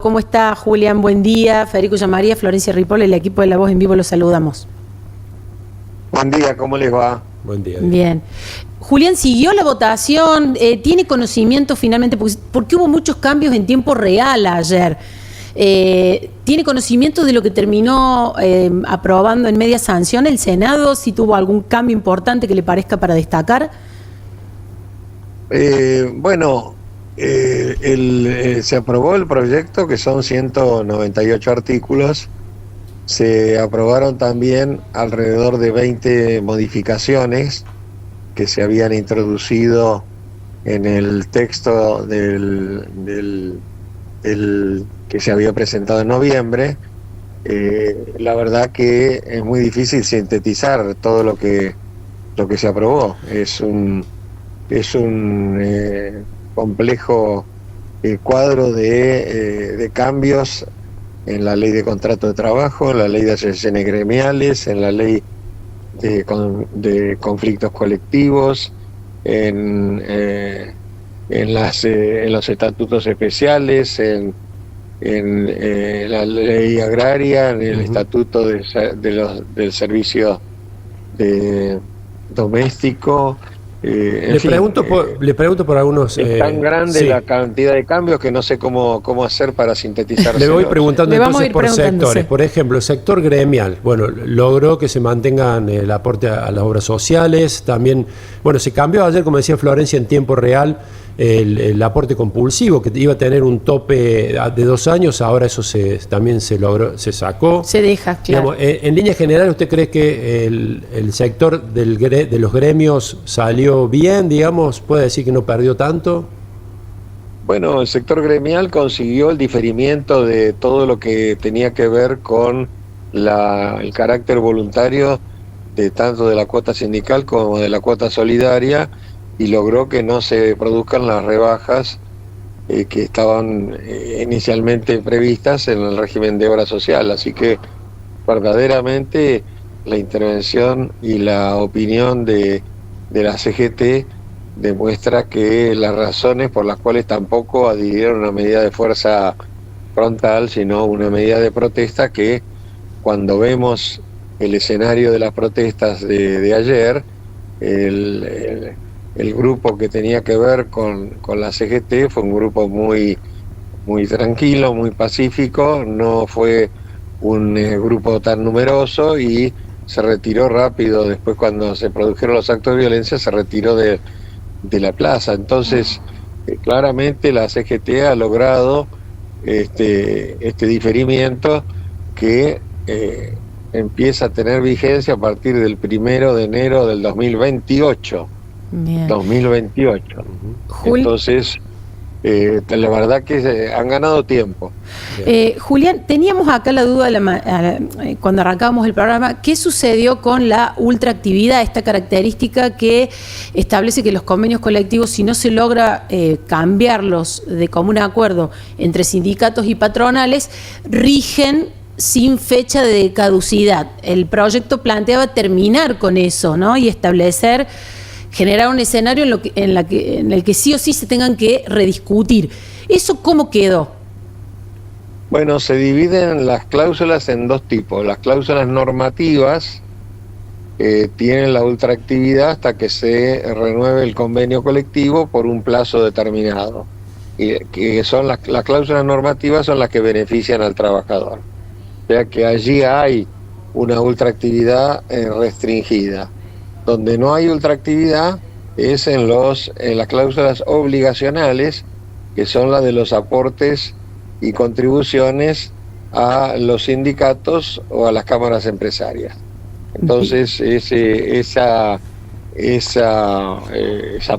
¿Cómo está, Julián? Buen día. Federico Llamaría, Florencia Ripoll, el equipo de La Voz en Vivo, los saludamos. Buen día, ¿cómo les va? Buen día. Bien. Julián, ¿siguió la votación? ¿Tiene conocimiento finalmente? Porque hubo muchos cambios en tiempo real ayer. ¿Tiene conocimiento de lo que terminó aprobando en media sanción el Senado? ¿Si tuvo algún cambio importante que le parezca para destacar? Se aprobó el proyecto, que son 198 artículos. Se aprobaron también alrededor de 20 modificaciones que se habían introducido en el texto del que se había presentado en noviembre. La verdad que es muy difícil sintetizar todo lo que se aprobó. Es un complejo cuadro de cambios en la ley de contrato de trabajo, en la ley de asociaciones gremiales, en la ley de conflictos colectivos, en los estatutos especiales, en la ley agraria, en el estatuto del servicio doméstico. Le pregunto por algunos... Es tan grande la cantidad de cambios que no sé cómo hacer para sintetizar. Le voy preguntando entonces por sectores. Por ejemplo, el sector gremial, logró que se mantengan el aporte a las obras sociales. También, se cambió ayer, como decía Florencia, en tiempo real el aporte compulsivo, que iba a tener un tope de 2 años. Ahora eso también se logró, se sacó. Se deja, claro. Digamos, en línea general, ¿usted cree que el sector de los gremios salió bien, digamos? ¿Puede decir que no perdió tanto? Bueno, el sector gremial consiguió el diferimiento de todo lo que tenía que ver con el carácter voluntario tanto de la cuota sindical como de la cuota solidaria, y logró que no se produzcan las rebajas que estaban inicialmente previstas en el régimen de obra social. Así que verdaderamente la intervención y la opinión de la CGT demuestra que las razones por las cuales tampoco adhirieron a una medida de fuerza frontal, sino una medida de protesta, que cuando vemos el escenario de las protestas de ayer, el grupo que tenía que ver con la CGT fue un grupo muy tranquilo, muy pacífico, no fue un grupo tan numeroso, y se retiró rápido. Después, cuando se produjeron los actos de violencia, se retiró de la plaza. Entonces, claramente la CGT ha logrado este diferimiento que empieza a tener vigencia a partir del 1 de enero del 2028. Bien. 2028. Entonces, la verdad que han ganado tiempo. Julián, teníamos acá la duda cuando arrancábamos el programa. ¿Qué sucedió con la ultraactividad, esta característica que establece que los convenios colectivos, si no se logra cambiarlos de común acuerdo entre sindicatos y patronales, rigen sin fecha de caducidad? El proyecto planteaba terminar con eso, ¿no? Y generar un escenario en el que sí o sí se tengan que rediscutir. ¿Eso cómo quedó? Bueno, se dividen las cláusulas en dos tipos. Las cláusulas normativas tienen la ultraactividad hasta que se renueve el convenio colectivo por un plazo determinado. Y que son las cláusulas normativas, son las que benefician al trabajador. O sea que allí hay una ultraactividad restringida. Donde no hay ultraactividad es en las cláusulas obligacionales, que son las de los aportes y contribuciones a los sindicatos o a las cámaras empresarias. Entonces, esa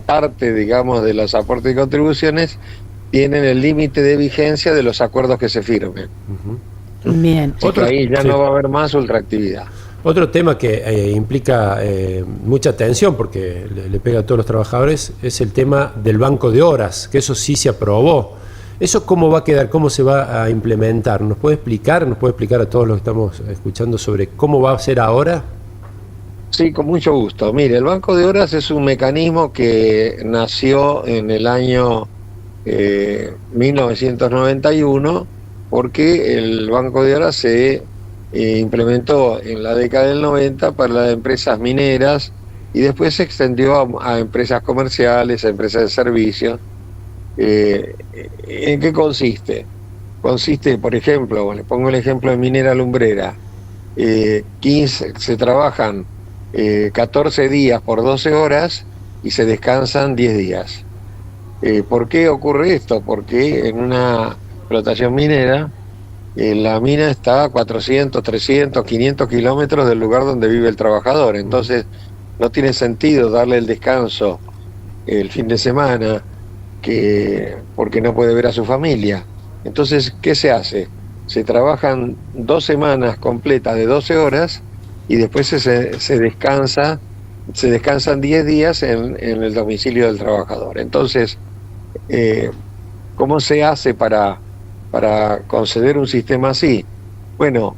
parte, digamos, de los aportes y contribuciones tienen el límite de vigencia de los acuerdos que se firmen. Bien. Ahí ya no va a haber más ultraactividad. Otro tema que implica mucha atención, porque le pega a todos los trabajadores, es el tema del banco de horas, que eso sí se aprobó. ¿Eso cómo va a quedar? ¿Cómo se va a implementar? ¿Nos puede explicar a todos los que estamos escuchando sobre cómo va a ser ahora? Sí, con mucho gusto. Mire, el banco de horas es un mecanismo que nació en el año 1991 porque el Banco de Horas se implementó en la década del 90 para las empresas mineras y después se extendió a empresas comerciales, a empresas de servicios. ¿En qué consiste? Consiste, por ejemplo, le pongo el ejemplo de minera lumbrera, se trabajan 14 días por 12 horas y se descansan 10 días. ¿Por qué ocurre esto? Porque en una explotación minera, la mina está a 400, 300, 500 kilómetros del lugar donde vive el trabajador. Entonces, no tiene sentido darle el descanso el fin de semana porque no puede ver a su familia. Entonces, ¿qué se hace? Se trabajan 2 semanas completas de 12 horas y después se descansan 10 días en el domicilio del trabajador. Entonces, ¿cómo se hace para conceder un sistema así? Bueno,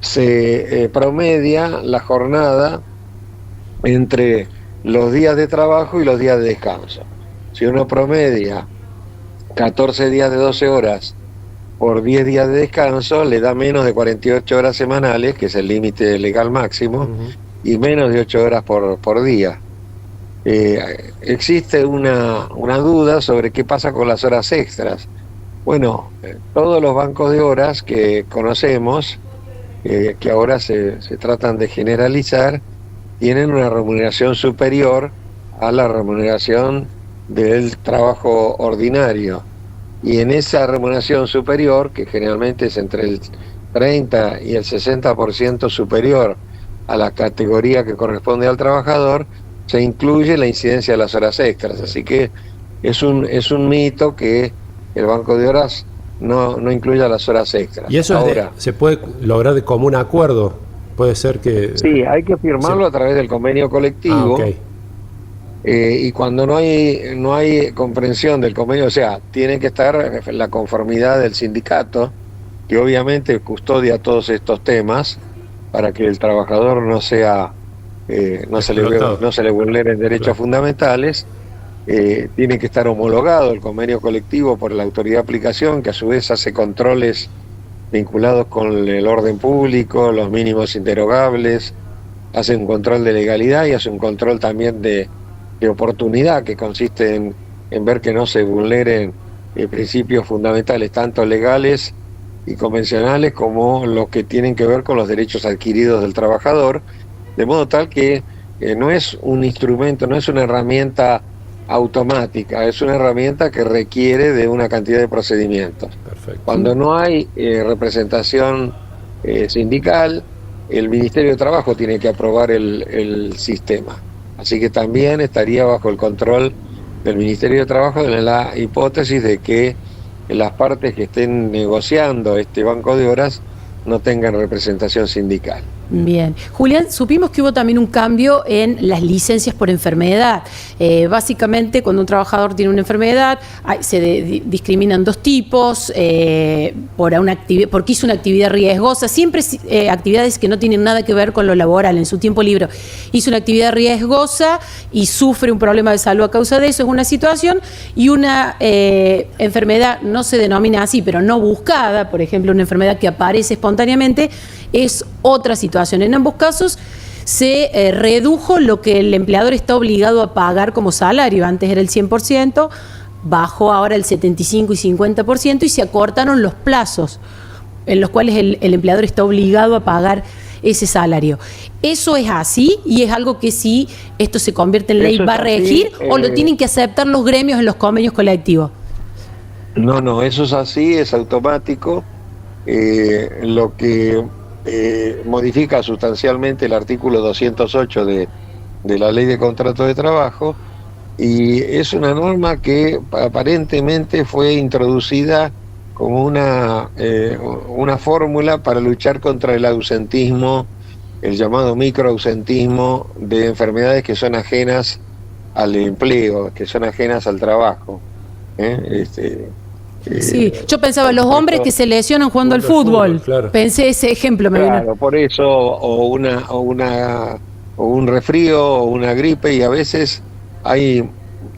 se promedia la jornada entre los días de trabajo y los días de descanso. Si uno promedia 14 días de 12 horas por 10 días de descanso, le da menos de 48 horas semanales, que es el límite legal máximo, y menos de 8 horas por día. Existe una duda sobre qué pasa con las horas extras. Bueno, todos los bancos de horas que conocemos, que ahora se tratan de generalizar, tienen una remuneración superior a la remuneración del trabajo ordinario. Y en esa remuneración superior, que generalmente es entre el 30 y el 60% superior a la categoría que corresponde al trabajador, se incluye la incidencia de las horas extras. Así que es un mito que el Banco de Horas no incluya las horas extras. ¿Y eso ahora se puede lograr de común acuerdo? Puede ser que... Sí, hay que firmarlo a través del convenio colectivo. Okay. Y cuando no hay comprensión del convenio, o sea, tiene que estar la conformidad del sindicato, que obviamente custodia todos estos temas para que el trabajador no se le vulneren derechos fundamentales. Tiene que estar homologado el convenio colectivo por la autoridad de aplicación, que a su vez hace controles vinculados con el orden público, los mínimos inderogables, hace un control de legalidad y hace un control también de oportunidad, que consiste en ver que no se vulneren principios fundamentales, tanto legales y convencionales, como los que tienen que ver con los derechos adquiridos del trabajador, de modo tal que no es un instrumento, no es una herramienta automática, es una herramienta que requiere de una cantidad de procedimientos. Perfecto. Cuando no hay representación sindical, el Ministerio de Trabajo tiene que aprobar el sistema. Así que también estaría bajo el control del Ministerio de Trabajo en la hipótesis de que las partes que estén negociando este banco de horas no tengan representación sindical. Bien. Julián, supimos que hubo también un cambio en las licencias por enfermedad. Básicamente, cuando un trabajador tiene una enfermedad, se discriminan dos tipos, porque hizo una actividad riesgosa, siempre actividades que no tienen nada que ver con lo laboral. En su tiempo libre hizo una actividad riesgosa y sufre un problema de salud a causa de eso, es una situación, y una enfermedad, no se denomina así, pero no buscada, por ejemplo, una enfermedad que aparece espontáneamente, es otra situación. En ambos casos se redujo lo que el empleador está obligado a pagar como salario. Antes era el 100%, bajó ahora el 75 y 50%, y se acortaron los plazos en los cuales el empleador está obligado a pagar ese salario. ¿Eso es así y es algo que, si esto se convierte en ley, va a regir o lo tienen que aceptar los gremios en los convenios colectivos? No, eso es así, es automático. Lo que modifica sustancialmente el artículo 208 de la Ley de Contrato de Trabajo, y es una norma que aparentemente fue introducida como una fórmula para luchar contra el ausentismo, el llamado microausentismo de enfermedades que son ajenas al empleo, que son ajenas al trabajo. Sí, yo pensaba los hombres que se lesionan jugando al fútbol. Claro. Pensé ese ejemplo. Claro, por eso, o un resfrío o una gripe, y a veces hay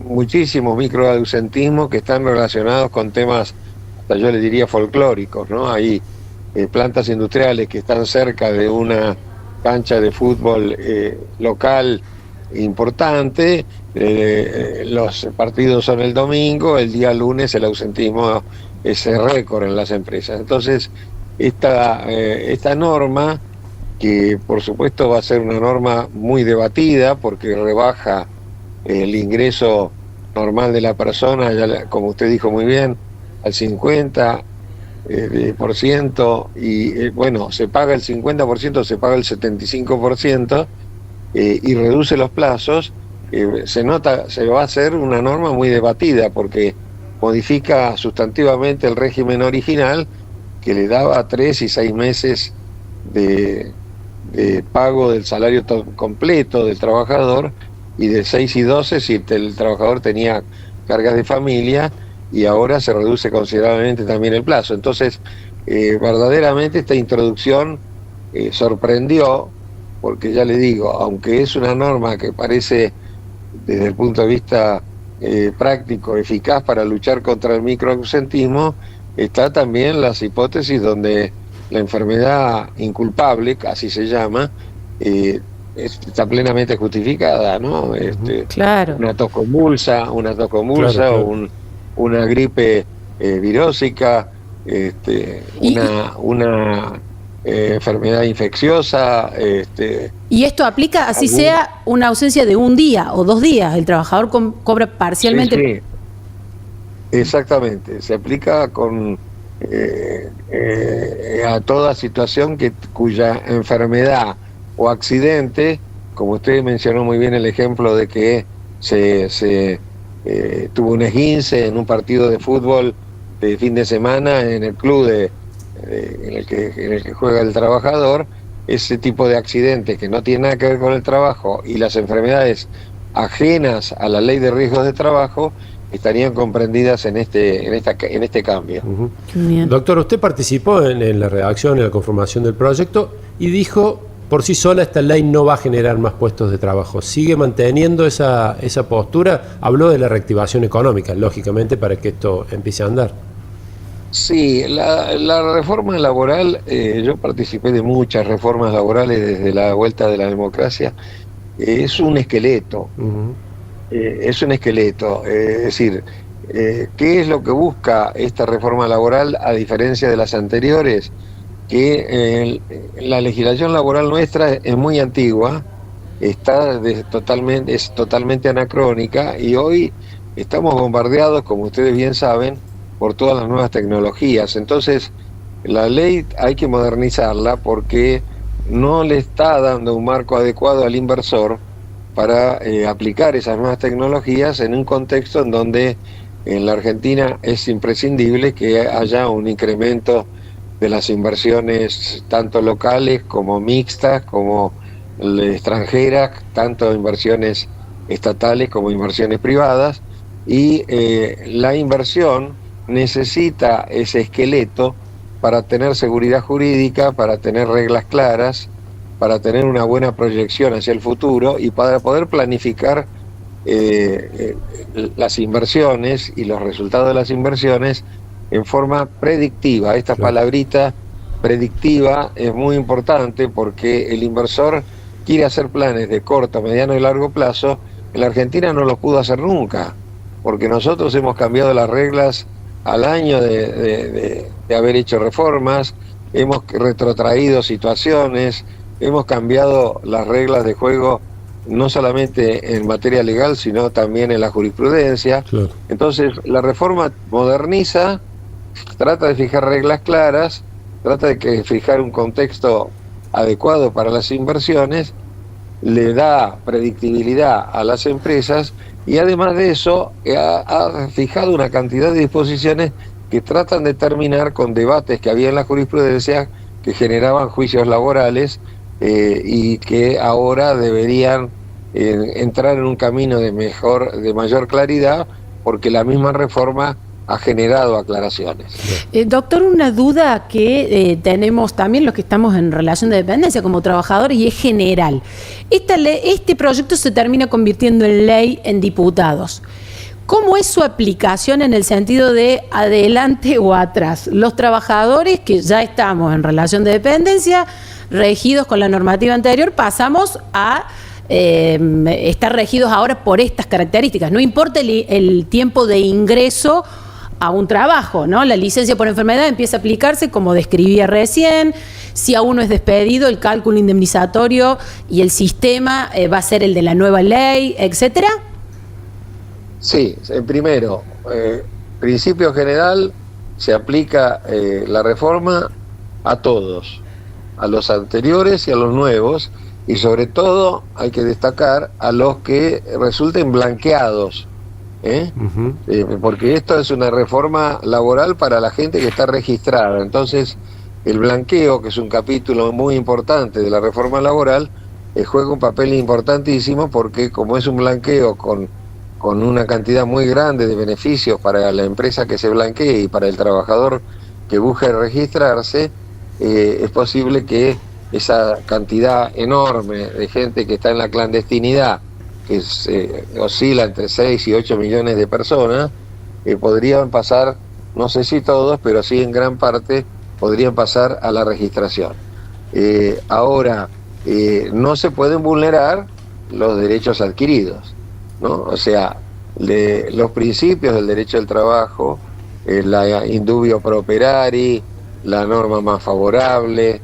muchísimos microausentismos que están relacionados con temas, hasta yo le diría folclóricos, ¿no? Hay plantas industriales que están cerca de una cancha de fútbol local importante, los partidos son el domingo, el día lunes el ausentismo es récord en las empresas. Entonces, esta norma, que por supuesto va a ser una norma muy debatida porque rebaja el ingreso normal de la persona, ya, como usted dijo muy bien, al 50%, y bueno, se paga el 50%, se paga el 75%, y reduce los plazos. Se va a hacer una norma muy debatida porque modifica sustantivamente el régimen original que le daba 3 y 6 meses de pago del salario completo del trabajador, y de 6 y 12 si el trabajador tenía cargas de familia, y ahora se reduce considerablemente también el plazo. Entonces, verdaderamente esta introducción sorprendió, porque ya le digo, aunque es una norma que parece desde el punto de vista práctico eficaz para luchar contra el microausentismo, está también las hipótesis donde la enfermedad inculpable, así se llama, está plenamente justificada, ¿no? Claro. Una tos convulsa, claro. O una gripe virósica, una enfermedad infecciosa. Y esto aplica así sea una ausencia de un día o 2 días, el trabajador cobra parcialmente. Sí, exactamente, se aplica con a toda situación cuya enfermedad o accidente, como usted mencionó muy bien el ejemplo de que se tuvo un esguince en un partido de fútbol de fin de semana en el club en el que juega el trabajador. Ese tipo de accidentes que no tiene nada que ver con el trabajo y las enfermedades ajenas a la ley de riesgos de trabajo estarían comprendidas en este cambio. Doctor, usted participó en la redacción y la conformación del proyecto y dijo, por sí sola esta ley no va a generar más puestos de trabajo. ¿Sigue manteniendo esa postura? Habló de la reactivación económica, lógicamente, para que esto empiece a andar. Sí, la reforma laboral, yo participé de muchas reformas laborales desde la vuelta de la democracia, es un esqueleto. Es un esqueleto, es decir, ¿qué es lo que busca esta reforma laboral a diferencia de las anteriores? Que la legislación laboral nuestra es muy antigua, es totalmente anacrónica, y hoy estamos bombardeados, como ustedes bien saben, por todas las nuevas tecnologías. Entonces, la ley hay que modernizarla porque no le está dando un marco adecuado al inversor para aplicar esas nuevas tecnologías en un contexto en donde en la Argentina es imprescindible que haya un incremento de las inversiones tanto locales como mixtas, como extranjeras, tanto inversiones estatales como inversiones privadas, y la inversión necesita ese esqueleto para tener seguridad jurídica, para tener reglas claras, para tener una buena proyección hacia el futuro y para poder planificar las inversiones y los resultados de las inversiones en forma predictiva. Esta palabrita predictiva es muy importante porque el inversor quiere hacer planes de corto, mediano y largo plazo. En la Argentina no los pudo hacer nunca, porque nosotros hemos cambiado las reglas al año de haber hecho reformas, hemos retrotraído situaciones, hemos cambiado las reglas de juego no solamente en materia legal, sino también en la jurisprudencia. Claro. Entonces, la reforma moderniza, trata de fijar reglas claras, trata de fijar un contexto adecuado para las inversiones, le da predictibilidad a las empresas y además de eso ha fijado una cantidad de disposiciones que tratan de terminar con debates que había en la jurisprudencia que generaban juicios laborales y que ahora deberían entrar en un camino de mayor claridad, porque la misma reforma ha generado aclaraciones. Doctor, una duda que tenemos también los que estamos en relación de dependencia como trabajadores y es general. Este proyecto se termina convirtiendo en ley en diputados. ¿Cómo es su aplicación en el sentido de adelante o atrás? Los trabajadores que ya estamos en relación de dependencia, regidos con la normativa anterior, pasamos a estar regidos ahora por estas características. No importa el tiempo de ingreso a un trabajo, ¿no? La licencia por enfermedad empieza a aplicarse como describía recién. Si a uno es despedido, el cálculo indemnizatorio y el sistema va a ser el de la nueva ley, etcétera. Sí, primero, principio general, se aplica la reforma a todos, a los anteriores y a los nuevos, y sobre todo hay que destacar a los que resulten blanqueados, porque esto es una reforma laboral para la gente que está registrada. Entonces, el blanqueo, que es un capítulo muy importante de la reforma laboral, juega un papel importantísimo, porque como es un blanqueo con una cantidad muy grande de beneficios para la empresa que se blanquee y para el trabajador que busque registrarse, es posible que esa cantidad enorme de gente que está en la clandestinidad, que oscila entre 6 y 8 millones de personas, podrían pasar, no sé si todos, pero sí en gran parte, podrían pasar a la registración. Ahora, no se pueden vulnerar los derechos adquiridos, ¿no? O sea, los principios del derecho al trabajo, la indubio pro operari, la norma más favorable,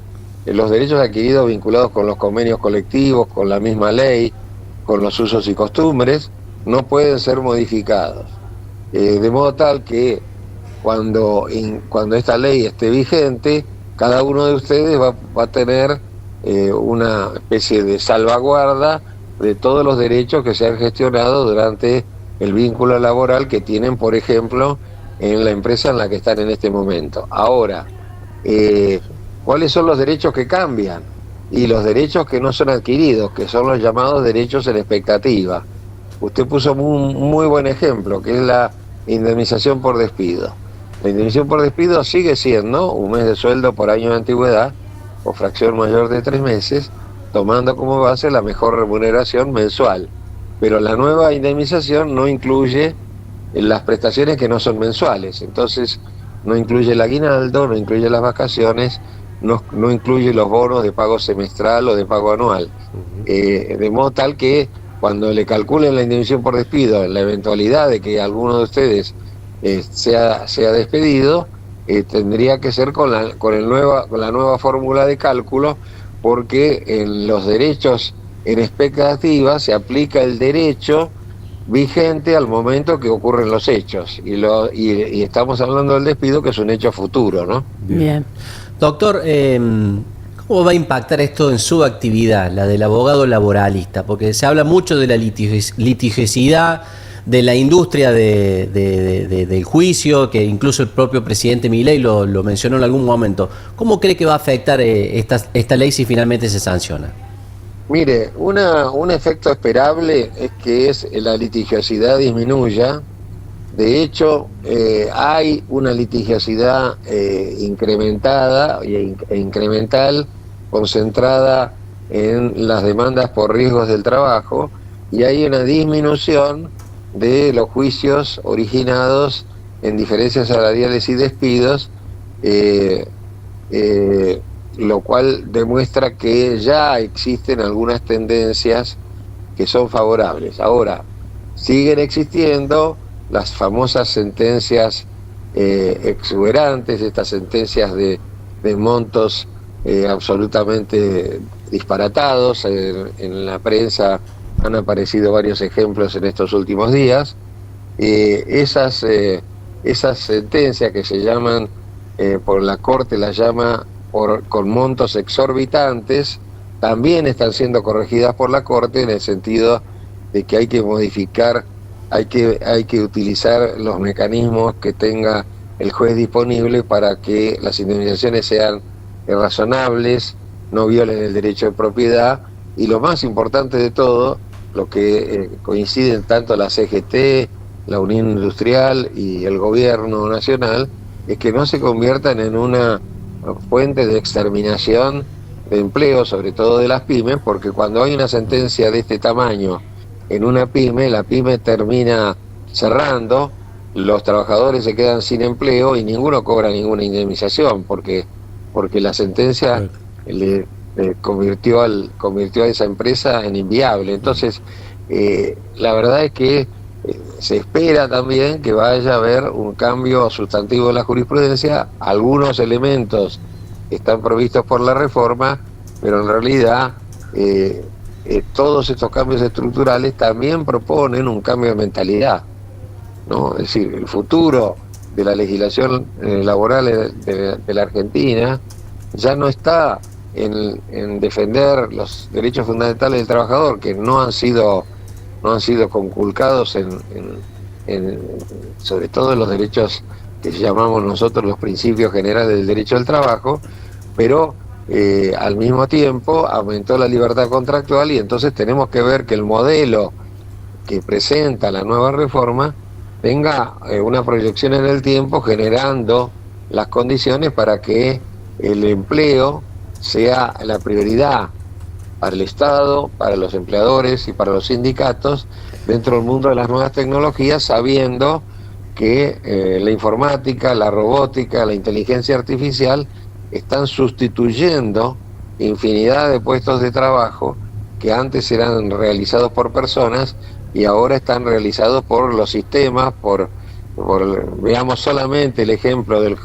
los derechos adquiridos vinculados con los convenios colectivos, con la misma ley, con los usos y costumbres, no pueden ser modificados. De modo tal que cuando esta ley esté vigente, cada uno de ustedes va a tener una especie de salvaguarda de todos los derechos que se han gestionado durante el vínculo laboral que tienen, por ejemplo, en la empresa en la que están en este momento. Ahora, ¿cuáles son los derechos que cambian? Y los derechos que no son adquiridos, que son los llamados derechos en expectativa. Usted puso un muy buen ejemplo, que es la indemnización por despido. La indemnización por despido sigue siendo un mes de sueldo por año de antigüedad o fracción mayor de 3 meses, tomando como base la mejor remuneración mensual. Pero la nueva indemnización no incluye las prestaciones que no son mensuales. Entonces, no incluye el aguinaldo, no incluye las vacaciones, no incluye los bonos de pago semestral o de pago anual. De modo tal que cuando le calculen la indemnización por despido, en la eventualidad de que alguno de ustedes sea despedido, tendría que ser con la nueva fórmula de cálculo, porque en los derechos en expectativa se aplica el derecho vigente al momento que ocurren los hechos, y estamos hablando del despido, que es un hecho futuro, ¿no? Bien. Doctor, ¿cómo va a impactar esto en su actividad, la del abogado laboralista? Porque se habla mucho de la litigiosidad, de la industria del juicio, que incluso el propio presidente Milei lo mencionó en algún momento. ¿Cómo cree que va a afectar esta ley si finalmente se sanciona? Mire, un efecto esperable es que la litigiosidad disminuya. De hecho, hay una litigiosidad incrementada e incremental, concentrada en las demandas por riesgos del trabajo, y hay una disminución de los juicios originados en diferencias salariales y despidos, lo cual demuestra que ya existen algunas tendencias que son favorables. Ahora, siguen existiendo las famosas sentencias exuberantes, estas sentencias de montos absolutamente disparatados. En la prensa han aparecido varios ejemplos en estos últimos días. Esas sentencias que se llaman, por la Corte las llama con montos exorbitantes, también están siendo corregidas por la Corte, en el sentido de que hay que modificar, hay que utilizar los mecanismos que tenga el juez disponible para que las indemnizaciones sean razonables, no violen el derecho de propiedad, y lo más importante de todo, lo que coinciden tanto la CGT, la Unión Industrial y el Gobierno Nacional, es que no se conviertan en una fuente de exterminación de empleo, sobre todo de las pymes, porque cuando hay una sentencia de este tamaño en una pyme, la pyme termina cerrando, los trabajadores se quedan sin empleo y ninguno cobra ninguna indemnización porque la sentencia le convirtió a esa empresa en inviable. Entonces, la verdad es que se espera también que vaya a haber un cambio sustantivo de la jurisprudencia. Algunos elementos están provistos por la reforma, pero en realidad todos estos cambios estructurales también proponen un cambio de mentalidad, ¿no? Es decir, el futuro de la legislación laboral de la Argentina ya no está en defender los derechos fundamentales del trabajador, que no han sido conculcados sobre todo en los derechos que llamamos nosotros los principios generales del derecho al trabajo, pero al mismo tiempo aumentó la libertad contractual, y entonces tenemos que ver que el modelo que presenta la nueva reforma tenga una proyección en el tiempo, generando las condiciones para que el empleo sea la prioridad para el Estado, para los empleadores y para los sindicatos dentro del mundo de las nuevas tecnologías, sabiendo que la informática, la robótica, la inteligencia artificial están sustituyendo infinidad de puestos de trabajo que antes eran realizados por personas y ahora están realizados por los sistemas, veamos solamente el ejemplo del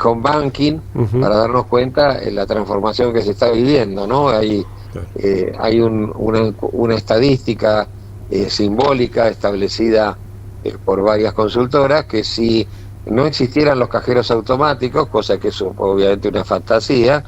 home banking, para darnos cuenta de la transformación que se está viviendo, ¿no? Hay una estadística simbólica establecida por varias consultoras, que si no existieran los cajeros automáticos, cosa que es obviamente una fantasía,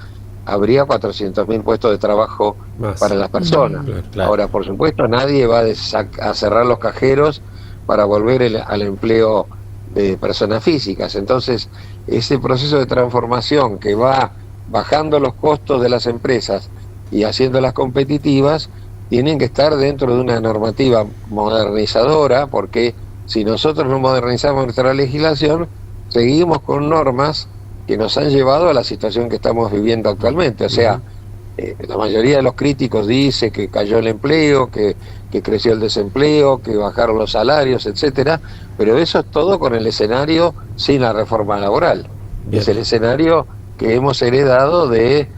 habría 400.000 puestos de trabajo más para las personas. Claro. Ahora, por supuesto, nadie va a cerrar los cajeros para volver al empleo de personas físicas. Entonces, ese proceso de transformación que va bajando los costos de las empresas y haciéndolas competitivas, tienen que estar dentro de una normativa modernizadora, porque si nosotros no modernizamos nuestra legislación, seguimos con normas que nos han llevado a la situación que estamos viviendo actualmente. O sea, la mayoría de los críticos dice que cayó el empleo, que creció el desempleo, que bajaron los salarios, etcétera, pero eso es todo con el escenario sin la reforma laboral. Bien. Es el escenario que hemos heredado de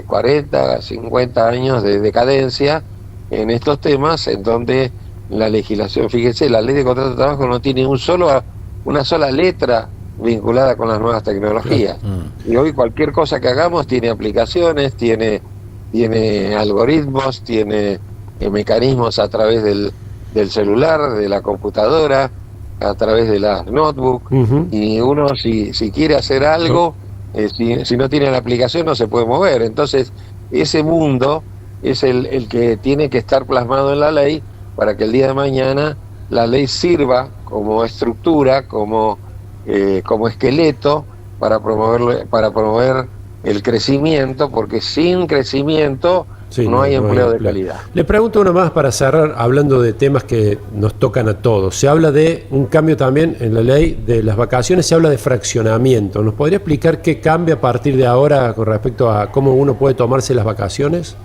40, 50 años de decadencia en estos temas, en donde la legislación, fíjese, la ley de contrato de trabajo no tiene una sola letra vinculada con las nuevas tecnologías. Y hoy cualquier cosa que hagamos tiene aplicaciones, tiene algoritmos, tiene mecanismos a través del celular, de la computadora, a través de la notebook, y uno si quiere hacer algo, si no tiene la aplicación no se puede mover. Entonces ese mundo es el que tiene que estar plasmado en la ley, para que el día de mañana la ley sirva como estructura, como esqueleto para promover el crecimiento, porque sin crecimiento no hay empleo de calidad. Le pregunto uno más para cerrar, hablando de temas que nos tocan a todos. Se habla de un cambio también en la ley de las vacaciones, se habla de fraccionamiento. ¿Nos podría explicar qué cambia a partir de ahora con respecto a cómo uno puede tomarse las vacaciones?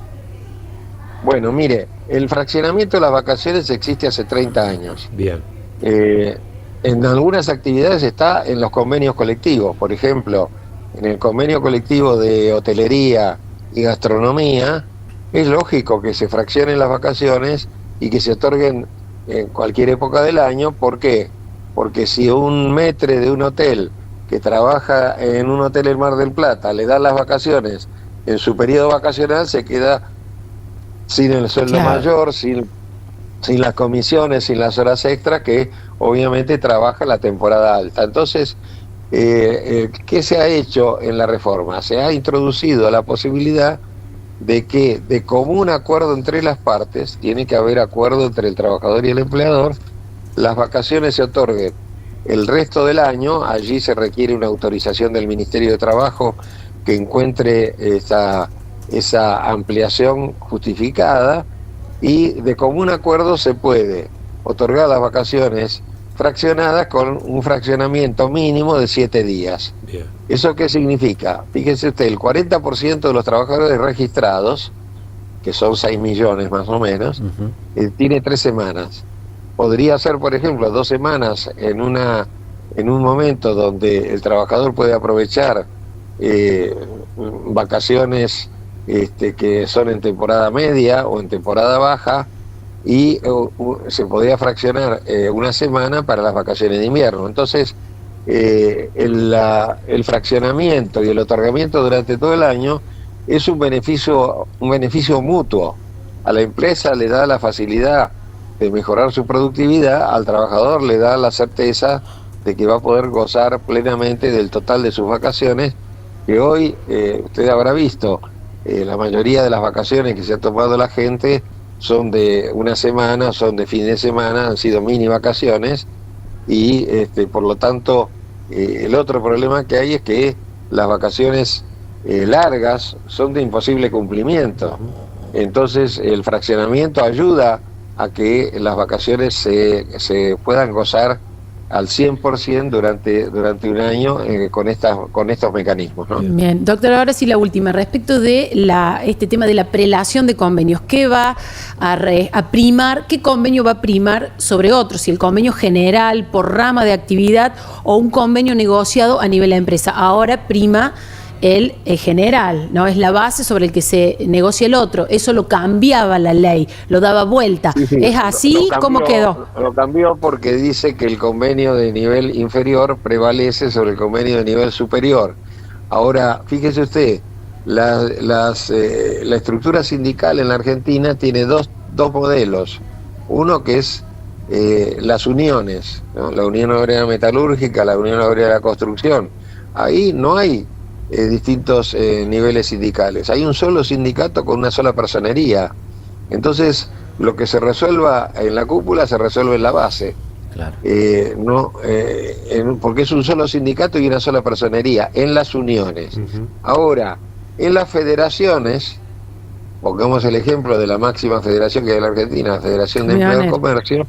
Bueno, mire, el fraccionamiento de las vacaciones existe hace 30 años. Bien. En algunas actividades está en los convenios colectivos. Por ejemplo, en el convenio colectivo de hotelería y gastronomía, es lógico que se fraccionen las vacaciones y que se otorguen en cualquier época del año. ¿Por qué? Porque si un maître de un hotel que trabaja en un hotel en Mar del Plata le dan las vacaciones en su periodo vacacional, se queda sin el sueldo mayor, sin las comisiones, sin las horas extras que obviamente trabaja la temporada alta. Entonces, ¿qué se ha hecho en la reforma? Se ha introducido la posibilidad de que de común acuerdo entre las partes, tiene que haber acuerdo entre el trabajador y el empleador, las vacaciones se otorguen el resto del año. Allí se requiere una autorización del Ministerio de Trabajo que encuentre esa ampliación justificada, y de común acuerdo se puede otorgar las vacaciones fraccionadas con un fraccionamiento mínimo de 7 días. Bien. ¿Eso qué significa? Fíjese usted, el 40% de los trabajadores registrados, que son 6 millones más o menos, tiene 3 semanas. podría ser, por ejemplo, 2 semanas en un momento donde el trabajador puede aprovechar vacaciones que son en temporada media o en temporada baja, y se podría fraccionar una semana para las vacaciones de invierno. Entonces, el fraccionamiento y el otorgamiento durante todo el año es un beneficio mutuo. A la empresa le da la facilidad de mejorar su productividad, al trabajador le da la certeza de que va a poder gozar plenamente del total de sus vacaciones, que hoy usted habrá visto, la mayoría de las vacaciones que se ha tomado la gente son de una semana, son de fin de semana, han sido mini vacaciones, y por lo tanto el otro problema que hay es que las vacaciones largas son de imposible cumplimiento. Entonces el fraccionamiento ayuda a que las vacaciones se puedan gozar al 100% durante un año con estos mecanismos, ¿no? Bien, doctor, ahora sí la última, respecto de este tema de la prelación de convenios, ¿qué va a primar, qué convenio va a primar sobre otros? Si el convenio general por rama de actividad o un convenio negociado a nivel de empresa. Ahora prima el general, ¿no? Es la base sobre el que se negocia el otro. Eso lo cambiaba la ley, lo daba vuelta. Sí, sí. ¿Es así? ¿Cómo quedó? Lo cambió porque dice que el convenio de nivel inferior prevalece sobre el convenio de nivel superior. Ahora, fíjese usted, la estructura sindical en la Argentina tiene dos modelos. Uno que es las uniones, ¿no? La Unión Obrera Metalúrgica, la Unión Obrera de la Construcción. Ahí no hay distintos niveles sindicales. Hay un solo sindicato con una sola personería. Entonces, lo que se resuelva en la cúpula se resuelve en la base. Claro. Porque es un solo sindicato y una sola personería en las uniones. Ahora, en las federaciones, pongamos el ejemplo de la máxima federación que hay en la Argentina, la Federación de Empleo y Comercio.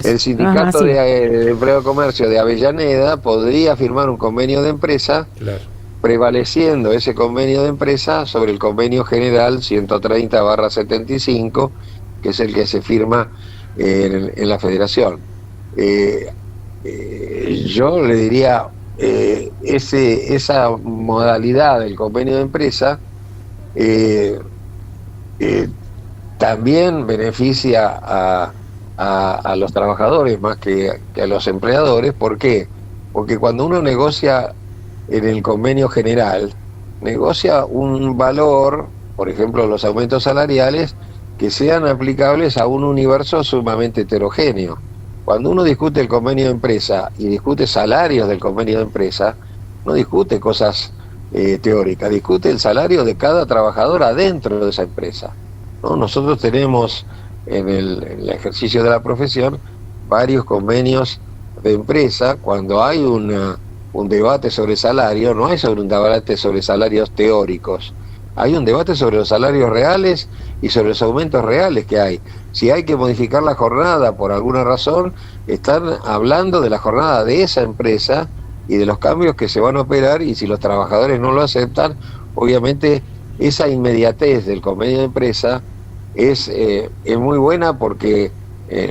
El sindicato de Empleo y Comercio de Avellaneda podría firmar un convenio de empresa, prevaleciendo ese convenio de empresa sobre el convenio general 130/75, que es el que se firma en la federación. Yo le diría, esa modalidad del convenio de empresa también beneficia a los trabajadores más que a los empleadores. ¿Por qué? Porque cuando uno negocia en el convenio general, negocia un valor, por ejemplo los aumentos salariales, que sean aplicables a un universo sumamente heterogéneo. Cuando uno discute el convenio de empresa y discute salarios del convenio de empresa, no discute cosas teóricas, discute el salario de cada trabajador adentro de esa empresa, ¿no? Nosotros tenemos en el ejercicio de la profesión varios convenios de empresa. Cuando hay un debate sobre salario, no hay sobre un debate sobre salarios teóricos, hay un debate sobre los salarios reales y sobre los aumentos reales que hay. Si hay que modificar la jornada por alguna razón, están hablando de la jornada de esa empresa y de los cambios que se van a operar, y si los trabajadores no lo aceptan, obviamente esa inmediatez del convenio de empresa es muy buena, porque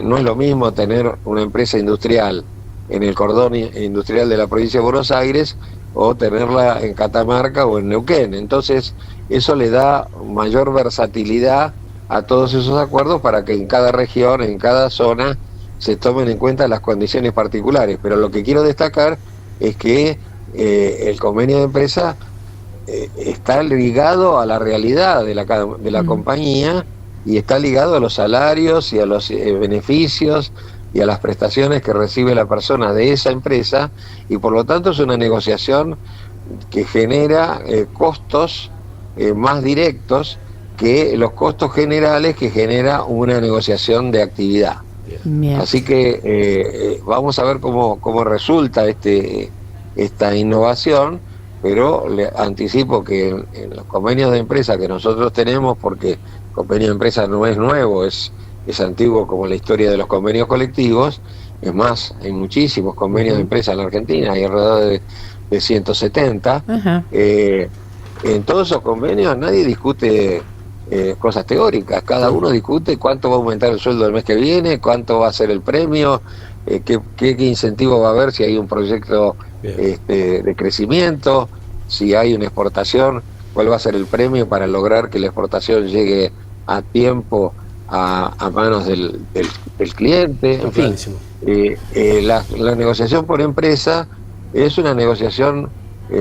no es lo mismo tener una empresa industrial en el cordón industrial de la provincia de Buenos Aires o tenerla en Catamarca o en Neuquén. Entonces eso le da mayor versatilidad a todos esos acuerdos para que en cada región, en cada zona, se tomen en cuenta las condiciones particulares. Pero lo que quiero destacar es que el convenio de empresa está ligado a la realidad de la compañía, y está ligado a los salarios y a los beneficios y a las prestaciones que recibe la persona de esa empresa, y por lo tanto es una negociación que genera costos más directos que los costos generales que genera una negociación de actividad. Bien. Así que vamos a ver cómo resulta esta innovación, pero le anticipo que en los convenios de empresa que nosotros tenemos, porque el convenio de empresa no es nuevo, es antiguo como la historia de los convenios colectivos. Es más, hay muchísimos convenios de empresa en la Argentina, hay alrededor de 170. En todos esos convenios nadie discute cosas teóricas. Cada uno discute cuánto va a aumentar el sueldo el mes que viene, cuánto va a ser el premio, qué incentivo va a haber si hay un proyecto de crecimiento, si hay una exportación, cuál va a ser el premio para lograr que la exportación llegue a tiempo a manos del cliente. En fin, la negociación por empresa es una negociación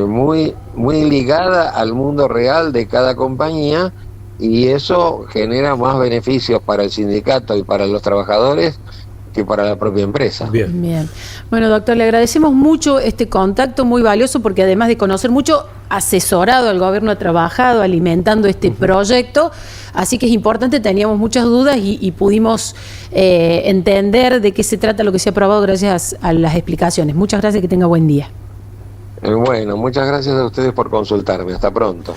muy ligada al mundo real de cada compañía, y eso genera más beneficios para el sindicato y para los trabajadores que para la propia empresa. Bien. Bueno, doctor, le agradecemos mucho este contacto, muy valioso, porque además de conocer mucho, asesorado al gobierno, ha trabajado alimentando este proyecto, así que es importante, teníamos muchas dudas y pudimos entender de qué se trata lo que se ha aprobado gracias a las explicaciones. Muchas gracias, que tenga buen día. Bueno, muchas gracias a ustedes por consultarme. Hasta pronto.